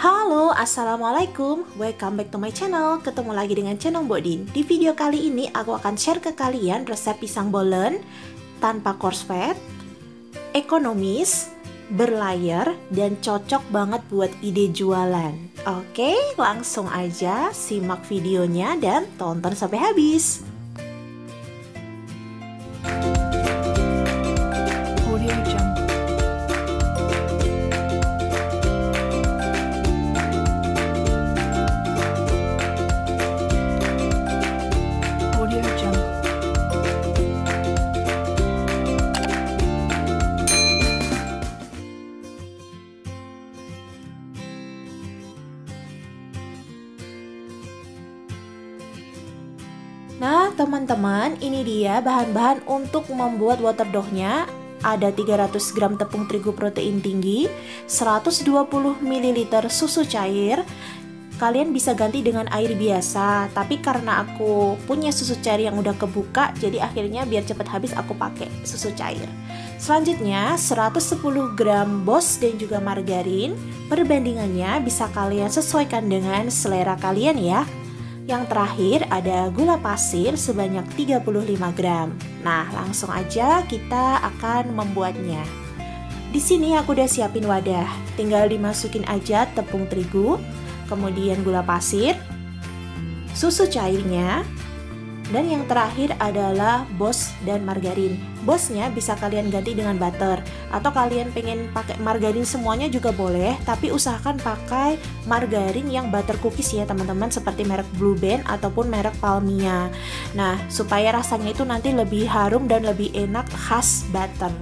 Halo, assalamualaikum. Welcome back to my channel. Ketemu lagi dengan channel Mbok Din. Di video kali ini aku akan share ke kalian resep pisang bolen tanpa coarse fat, ekonomis, berlayar, dan cocok banget buat ide jualan. Oke, langsung aja simak videonya dan tonton sampai habis. Nah teman-teman, ini dia bahan-bahan untuk membuat water dough-nya. Ada 300 gram tepung terigu protein tinggi, 120 ml susu cair. Kalian bisa ganti dengan air biasa, tapi karena aku punya susu cair yang udah kebuka, jadi akhirnya biar cepat habis aku pakai susu cair. Selanjutnya 110 gram bos dan juga margarin. Perbandingannya bisa kalian sesuaikan dengan selera kalian ya. Yang terakhir ada gula pasir sebanyak 35 gram. Nah, langsung aja kita akan membuatnya. Di sini aku udah siapin wadah. Tinggal dimasukin aja tepung terigu, kemudian gula pasir, susu cairnya, dan yang terakhir adalah bos dan margarin. Bosnya bisa kalian ganti dengan butter, atau kalian pengen pakai margarin semuanya juga boleh, tapi usahakan pakai margarin yang butter cookies ya teman-teman, seperti merek Blue Band ataupun merek Palmia. Nah, supaya rasanya itu nanti lebih harum dan lebih enak khas butter.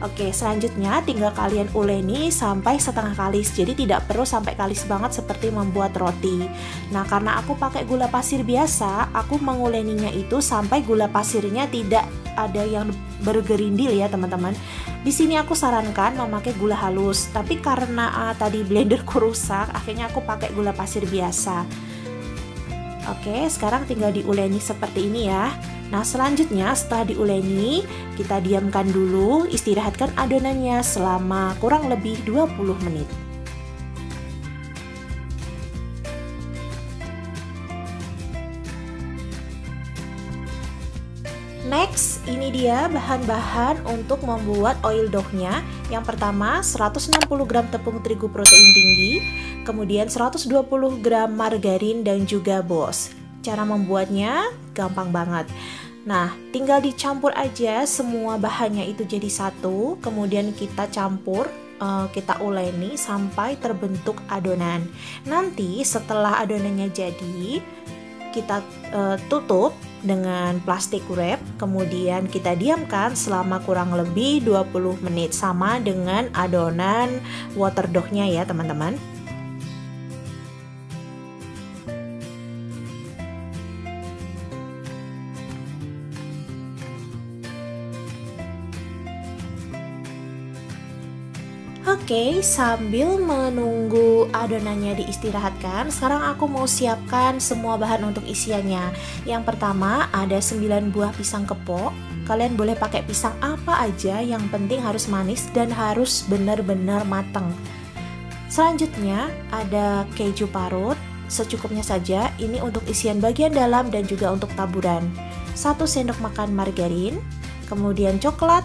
Oke, selanjutnya tinggal kalian uleni sampai setengah kalis, jadi tidak perlu sampai kalis banget seperti membuat roti. Nah, karena aku pakai gula pasir biasa, aku menguleninya itu sampai gula pasirnya tidak ada yang bergerindil ya teman-teman. Di sini aku sarankan memakai gula halus, tapi karena tadi blenderku rusak, akhirnya aku pakai gula pasir biasa. Oke, sekarang tinggal diuleni seperti ini ya. Nah, selanjutnya setelah diuleni, kita diamkan dulu, istirahatkan adonannya selama kurang lebih 20 menit. Next, ini dia bahan-bahan untuk membuat oil dough-nya. Yang pertama, 160 gram tepung terigu protein tinggi, kemudian 120 gram margarin dan juga bos. Cara membuatnya gampang banget. Nah, tinggal dicampur aja semua bahannya itu jadi satu, kemudian kita campur, kita uleni sampai terbentuk adonan. Nanti setelah adonannya jadi, kita tutup dengan plastik wrap, kemudian kita diamkan selama kurang lebih 20 menit, sama dengan adonan water dough-nya ya teman-teman. Oke, sambil menunggu adonannya diistirahatkan, sekarang aku mau siapkan semua bahan untuk isiannya. Yang pertama ada 9 buah pisang kepok. Kalian boleh pakai pisang apa aja, yang penting harus manis dan harus benar-benar matang. Selanjutnya ada keju parut, secukupnya saja. Ini untuk isian bagian dalam dan juga untuk taburan. 1 sendok makan margarin, kemudian coklat,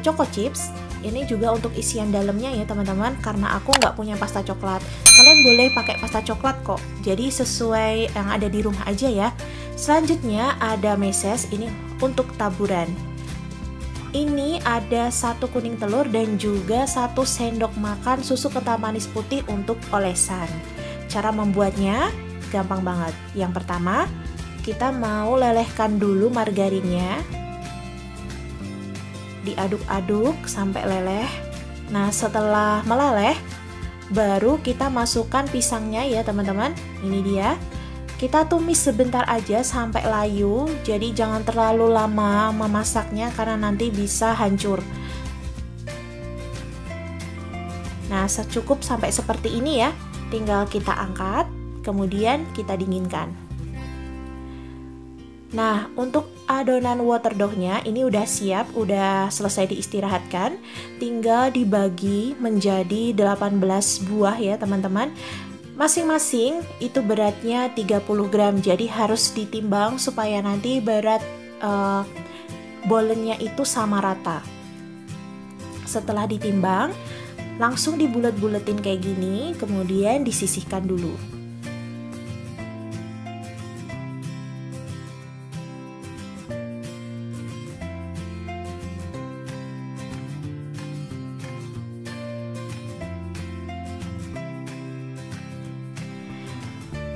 choco chips. Ini juga untuk isian dalamnya ya teman-teman, karena aku nggak punya pasta coklat. Kalian boleh pakai pasta coklat kok, jadi sesuai yang ada di rumah aja ya. Selanjutnya ada meses, ini untuk taburan. Ini ada 1 kuning telur dan juga 1 sendok makan susu kental manis putih untuk olesan. Cara membuatnya gampang banget. Yang pertama, kita mau lelehkan dulu margarinnya. Diaduk-aduk sampai leleh. Nah, setelah meleleh baru kita masukkan pisangnya ya teman-teman. Ini dia. Kita tumis sebentar aja sampai layu. Jadi jangan terlalu lama memasaknya karena nanti bisa hancur. Nah, secukup sampai seperti ini ya. Tinggal kita angkat, kemudian kita dinginkan. Nah, untuk adonan water dough-nya ini udah siap, udah selesai diistirahatkan. Tinggal dibagi menjadi 18 buah ya teman-teman. Masing-masing itu beratnya 30 gram, jadi harus ditimbang supaya nanti berat bolennya itu sama rata. Setelah ditimbang, langsung dibulet-buletin kayak gini, kemudian disisihkan dulu.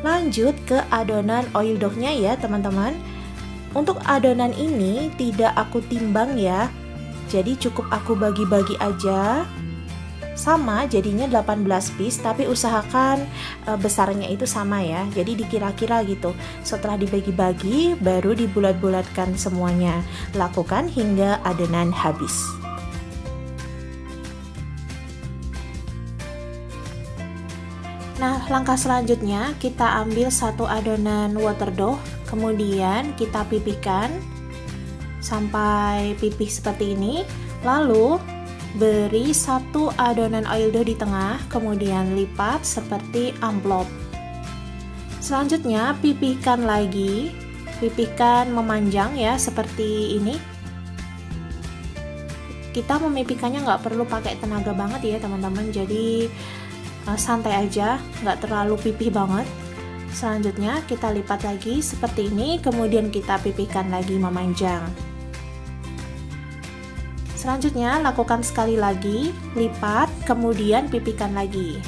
Lanjut ke adonan oil dough-nya ya teman-teman. Untuk adonan ini tidak aku timbang ya, jadi cukup aku bagi-bagi aja. Sama jadinya 18 piece, tapi usahakan besarnya itu sama ya, jadi dikira-kira gitu. Setelah dibagi-bagi baru dibulat-bulatkan semuanya. Lakukan hingga adonan habis. Nah, langkah selanjutnya kita ambil satu adonan water dough, kemudian kita pipihkan sampai pipih seperti ini. Lalu beri satu adonan oil dough di tengah, kemudian lipat seperti amplop. Selanjutnya pipihkan lagi, pipihkan memanjang ya seperti ini. Kita memipihkannya nggak perlu pakai tenaga banget ya teman-teman, jadi santai aja, nggak terlalu pipih banget. Selanjutnya kita lipat lagi seperti ini, kemudian kita pipihkan lagi memanjang. Selanjutnya lakukan sekali lagi, lipat, kemudian pipihkan lagi.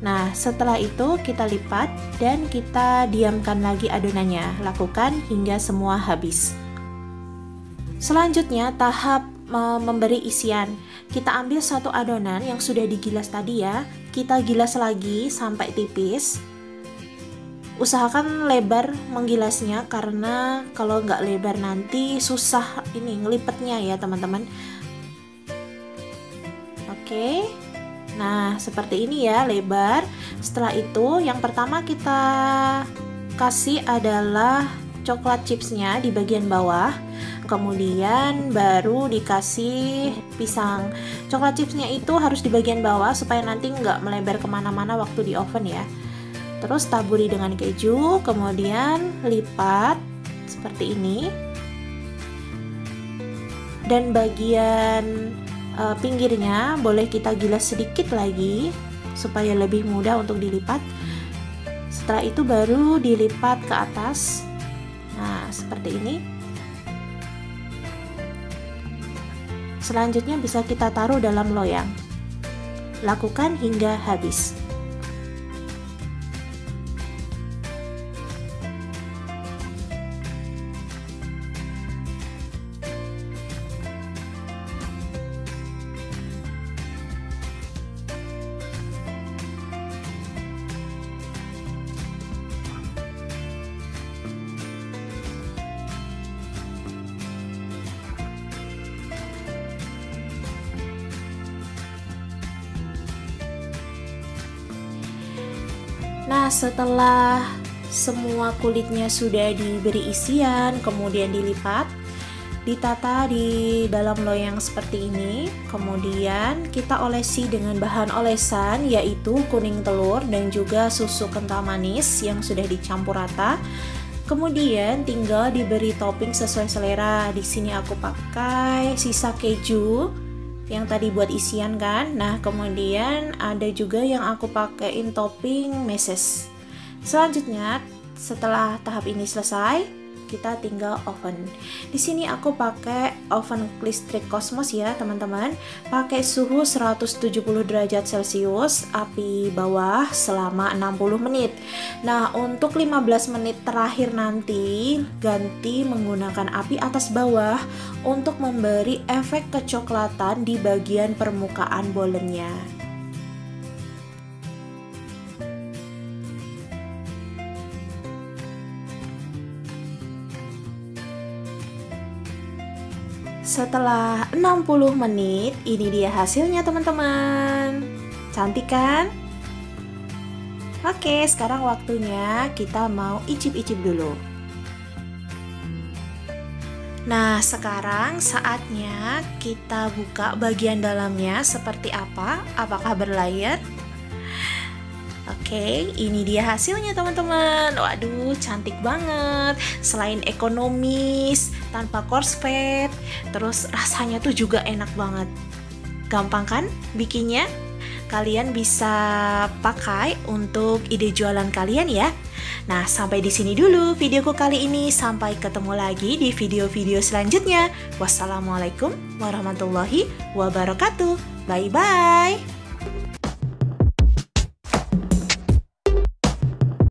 Nah, setelah itu kita lipat dan kita diamkan lagi adonannya. Lakukan hingga semua habis. Selanjutnya tahap memberi isian. Kita ambil satu adonan yang sudah digilas tadi ya, kita gilas lagi sampai tipis. Usahakan lebar menggilasnya, karena kalau nggak lebar nanti susah ini ngelipetnya ya teman-teman. Oke, nah seperti ini ya, lebar. Setelah itu yang pertama kita kasih adalah coklat chipsnya di bagian bawah, kemudian baru dikasih pisang. Coklat chipsnya itu harus di bagian bawah supaya nanti nggak melebar kemana-mana waktu di oven ya. Terus taburi dengan keju, kemudian lipat seperti ini. Dan bagian pinggirnya boleh kita gilas sedikit lagi supaya lebih mudah untuk dilipat. Setelah itu baru dilipat ke atas. Nah, seperti ini. Selanjutnya bisa kita taruh dalam loyang. Lakukan hingga habis. Nah, setelah semua kulitnya sudah diberi isian, kemudian dilipat, ditata di dalam loyang seperti ini. Kemudian kita olesi dengan bahan olesan, yaitu kuning telur dan juga susu kental manis yang sudah dicampur rata. Kemudian tinggal diberi topping sesuai selera. Di sini aku pakai sisa keju yang tadi buat isian kan. Nah, kemudian ada juga yang aku pakein topping meses. Selanjutnya, setelah tahap ini selesai, kita tinggal oven. Di sini aku pakai oven listrik Cosmos ya, teman-teman. Pakai suhu 170 derajat Celcius, api bawah selama 60 menit. Nah, untuk 15 menit terakhir nanti ganti menggunakan api atas bawah untuk memberi efek kecoklatan di bagian permukaan bolennya. Setelah 60 menit, ini dia hasilnya teman-teman. Cantik kan? Oke, sekarang waktunya kita mau icip-icip dulu. Nah, sekarang saatnya kita buka bagian dalamnya seperti apa? Apakah berlayar? Oke, ini dia hasilnya teman-teman. Waduh, cantik banget. Selain ekonomis, tanpa korset, terus rasanya tuh juga enak banget. Gampang kan bikinnya? Kalian bisa pakai untuk ide jualan kalian ya. Nah, sampai di sini dulu videoku kali ini. Sampai ketemu lagi di video-video selanjutnya. Wassalamualaikum warahmatullahi wabarakatuh. Bye-bye.